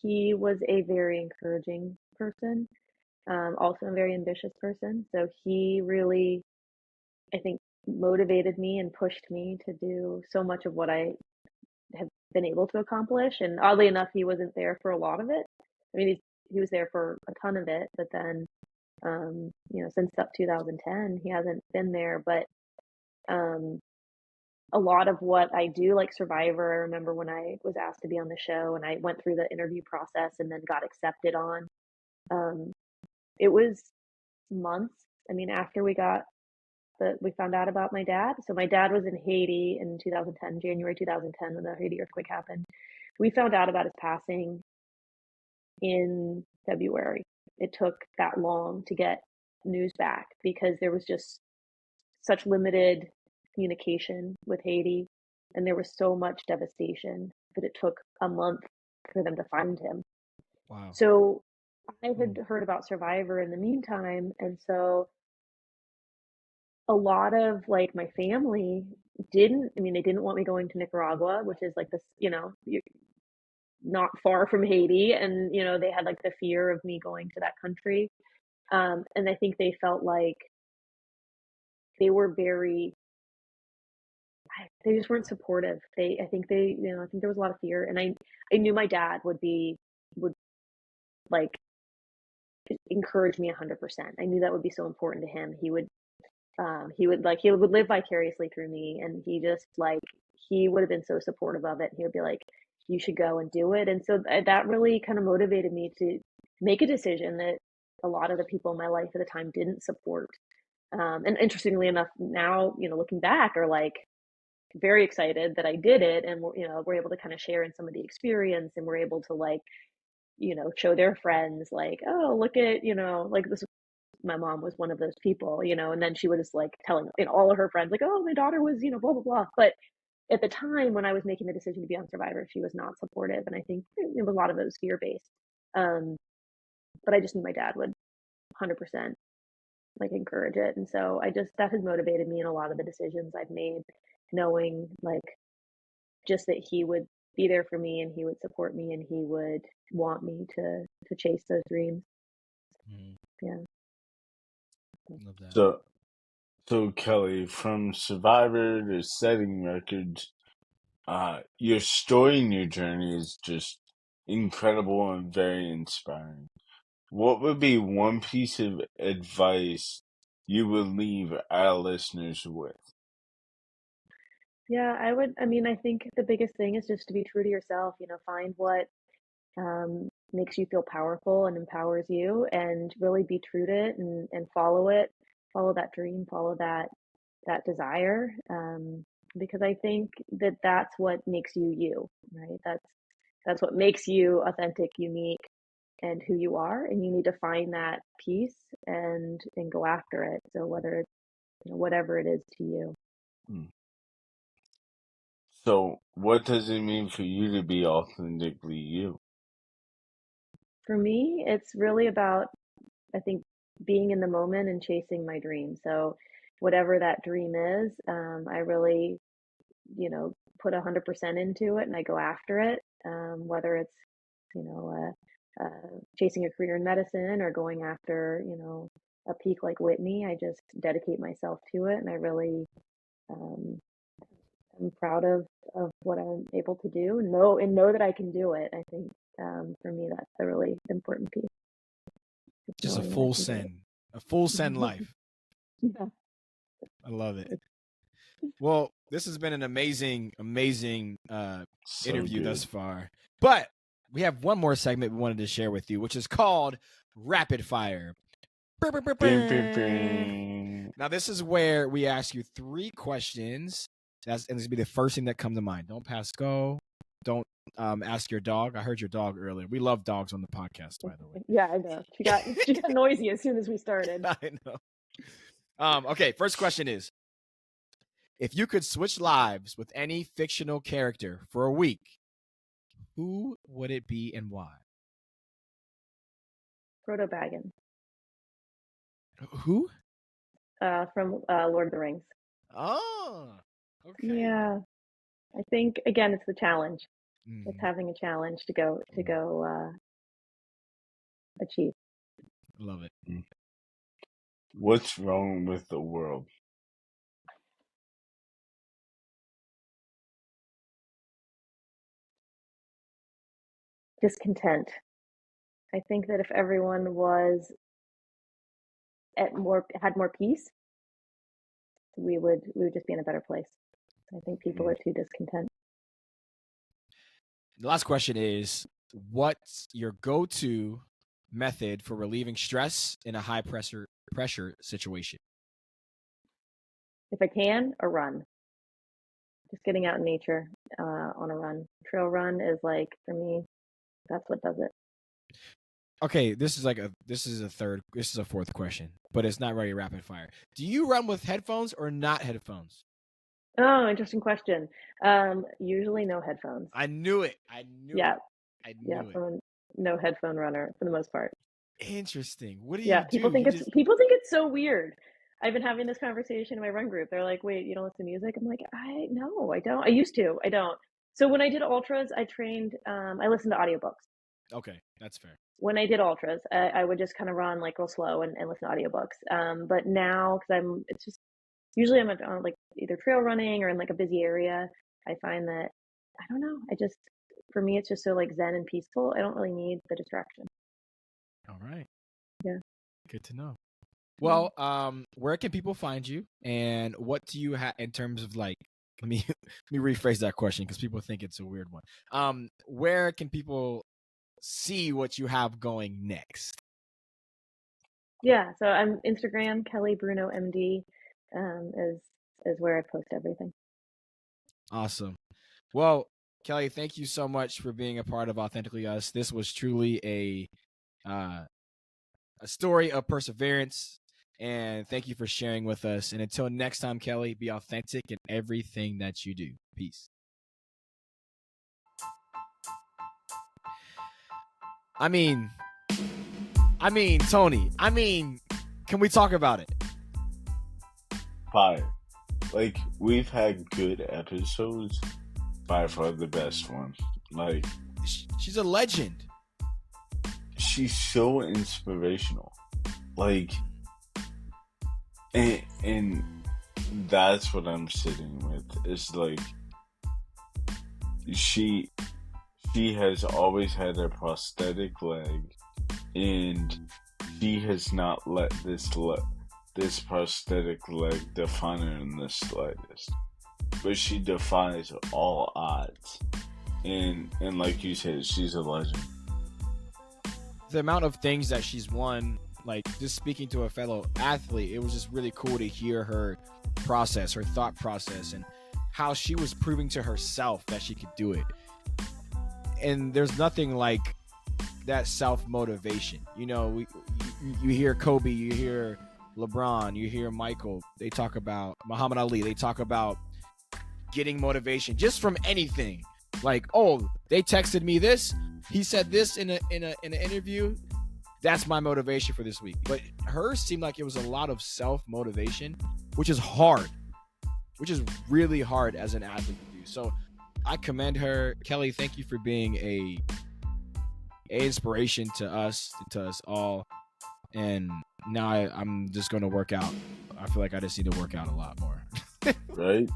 Speaker 3: He was a very encouraging person, also a very ambitious person. So he really, I think, motivated me and pushed me to do so much of what I have been able to accomplish. And oddly enough, he wasn't there for a lot of it. I mean, he was there for a ton of it, but then, since up 2010, he hasn't been there. But a lot of what I do, like Survivor, I remember when I was asked to be on the show and I went through the interview process and then got accepted on. It was months. I mean, after we found out about my dad. So my dad was in Haiti in 2010, January 2010, when the Haiti earthquake happened. We found out about his passing in February. It took that long to get news back because there was just such limited communication with Haiti, and there was so much devastation that it took a month for them to find him.
Speaker 1: Wow.
Speaker 3: So I had heard about Survivor in the meantime, and so a lot of like my family they didn't want me going to Nicaragua, which is like this, not far from Haiti, and they had like the fear of me going to that country. And I think they felt like they were they just weren't supportive. I think there was a lot of fear, and I knew my dad would like encourage me 100%. I knew that would be so important to him. He would live vicariously through me, and he would have been so supportive of it. He would be like, you should go and do it. And so that really kind of motivated me to make a decision that a lot of the people in my life at the time didn't support. And interestingly enough, now, looking back, are like very excited that I did it, and we're able to kind of share in some of the experience, and we're able to show their friends like, oh, look at, like this. My mom was one of those people, and then she was like telling all of her friends like, oh, my daughter was, blah, blah, blah. But at the time when I was making the decision to be on Survivor, she was not supportive. And I think a lot of it was fear-based. But I just knew my dad would 100% like encourage it. And so that has motivated me in a lot of the decisions I've made, knowing like just that he would be there for me, and he would support me, and he would want me to chase those dreams. Yeah.
Speaker 1: Love that.
Speaker 2: So Kelly, from Survivor to setting records, your story and your journey is just incredible and very inspiring. What would be one piece of advice you would leave our listeners with?
Speaker 3: Yeah, I think the biggest thing is just to be true to yourself, find what makes you feel powerful and empowers you, and really be true to it, and follow it, follow that dream, follow that desire. Because I think that that's what makes you you, right? That's what makes you authentic, unique, and who you are. And you need to find that piece and go after it. So whether it's, whatever it is to you.
Speaker 2: So what does it mean for you to be authentically you?
Speaker 3: For me, it's really about, I think, being in the moment and chasing my dream. So whatever that dream is, I really, put 100% into it, and I go after it. Whether it's, chasing a career in medicine, or going after, a peak like Whitney, I just dedicate myself to it, and I really, I'm proud of what I'm able to do, and know that I can do it. I think, for me, that's a really important piece.
Speaker 1: Just a full send life.
Speaker 3: Yeah.
Speaker 1: I love it. Well, this has been an amazing interview thus far. But we have one more segment we wanted to share with you, which is called Rapid Fire. Now, this is where we ask you 3 questions. And this will be the first thing that comes to mind. Don't pass go. Don't ask your dog. I heard your dog earlier. We love dogs on the podcast, by the way.
Speaker 3: Yeah, I know. She got noisy as soon as we started.
Speaker 1: I know. Okay, first question is, if you could switch lives with any fictional character for a week, who would it be and why?
Speaker 3: Frodo Baggins.
Speaker 1: Who?
Speaker 3: From Lord of the Rings.
Speaker 1: Oh, okay.
Speaker 3: Yeah. I think, again, it's the challenge. It's having a challenge to go achieve.
Speaker 1: Love it.
Speaker 2: What's wrong with the world?
Speaker 3: Discontent. I think that if everyone had more peace, we would just be in a better place. I think people are too discontent.
Speaker 1: The last question is, what's your go-to method for relieving stress in a high pressure situation?
Speaker 3: If I can, a run. Just getting out in nature on a run. Trail run is like, for me, that's what does it.
Speaker 1: Okay, this is a fourth question, but it's not really rapid fire. Do you run with headphones or not headphones?
Speaker 3: Oh, interesting question. Usually no headphones.
Speaker 1: I knew it.
Speaker 3: Yeah.
Speaker 1: I knew it.
Speaker 3: I'm a no headphone runner for the most part.
Speaker 1: Interesting. What do you do?
Speaker 3: People think it's so weird. I've been having this conversation in my run group. They're like, "Wait, you don't listen to music?" I'm like, "No, I don't. I used to. I don't." So when I did ultras, I trained. I listened to audiobooks.
Speaker 1: Okay, that's fair.
Speaker 3: When I did ultras, I would just kind of run like real slow and listen to audiobooks. But now, because it's just usually I'm on like either trail running or in like a busy area. I find that, I don't know. For me, it's just so like zen and peaceful. I don't really need the distraction.
Speaker 1: All right. Good to know. Well, where can people find you, and what do you have in terms of like? Let me rephrase that question because people think it's a weird one. Where can people see what you have going next?
Speaker 3: Yeah, so I'm Instagram, Kelly Bruno MD, is where I post everything.
Speaker 1: Awesome. Well, Kelly, thank you so much for being a part of Authentically Us. This was truly a story of perseverance, and thank you for sharing with us. And until next time, Kelly, be authentic in everything that you do. Peace. I mean, Tony, can we talk about it?
Speaker 2: Fire. Like, we've had good episodes, by far the best one. Like,
Speaker 1: she's a legend.
Speaker 2: She's so inspirational. Like, and that's what I'm sitting with. It's like, she has always had a prosthetic leg, and she has not let this prosthetic leg define her in the slightest. But she defies all odds. And like you said, she's a legend.
Speaker 1: The amount of things that she's won, like just speaking to a fellow athlete, it was just really cool to hear her process, her thought process, and how she was proving to herself that she could do it. And there's nothing like that self-motivation. You know, you hear Kobe, you hear LeBron, you hear Michael, they talk about Muhammad Ali, they talk about getting motivation just from anything. Like, oh, they texted me this, he said this in an interview, that's my motivation for this week. But hers seemed like it was a lot of self-motivation, which is hard, which is really hard as an athlete to do. So I commend her. Kelly, thank you for being a inspiration to us all. And now I'm just going to work out. I feel like I just need to work out a lot more.
Speaker 2: Right?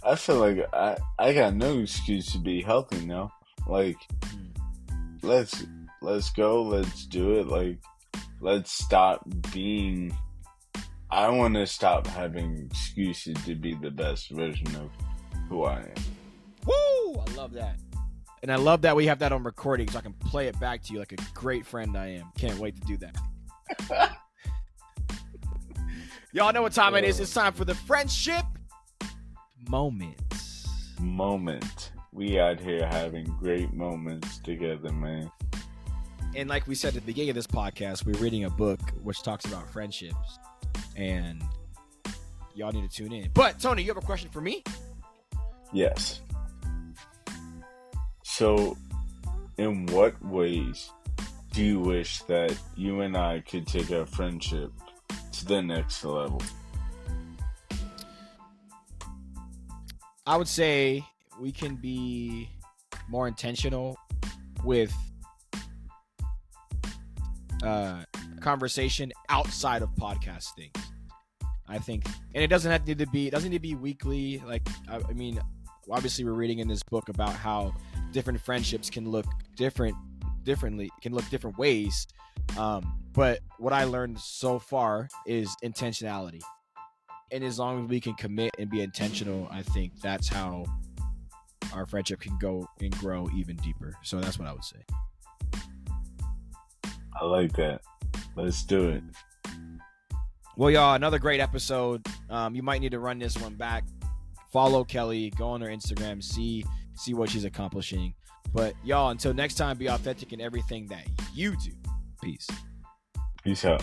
Speaker 2: I feel like I got no excuse to be healthy now. Like, let's go, let's do it. Like, let's stop being. I want to stop having excuses to be the best version of who I am.
Speaker 1: Woo! I love that. And I love that we have that on recording so I can play it back to you like a great friend I am. Can't wait to do that. Y'all know what time it is. It's time for the friendship moment.
Speaker 2: We out here having great moments together, man.
Speaker 1: And like we said at the beginning of this podcast, we're reading a book which talks about friendships. And y'all need to tune in. But, Tony, you have a question for me?
Speaker 2: Yes. So, in what ways do you wish that you and I could take our friendship to the next level?
Speaker 1: I would say we can be more intentional with conversation outside of podcasting. I think, and it doesn't need to be weekly. Like, I mean, obviously we're reading in this book about how different friendships can look different ways. But what I learned so far is intentionality. And as long as we can commit and be intentional, I think that's how our friendship can go and grow even deeper. So that's what I would say.
Speaker 2: I like that. Let's do it.
Speaker 1: Well, y'all, another great episode. You might need to run this one back. Follow Kelly. Go on her Instagram. See what she's accomplishing. But y'all, until next time, be authentic in everything that you do. Peace.
Speaker 2: Peace out.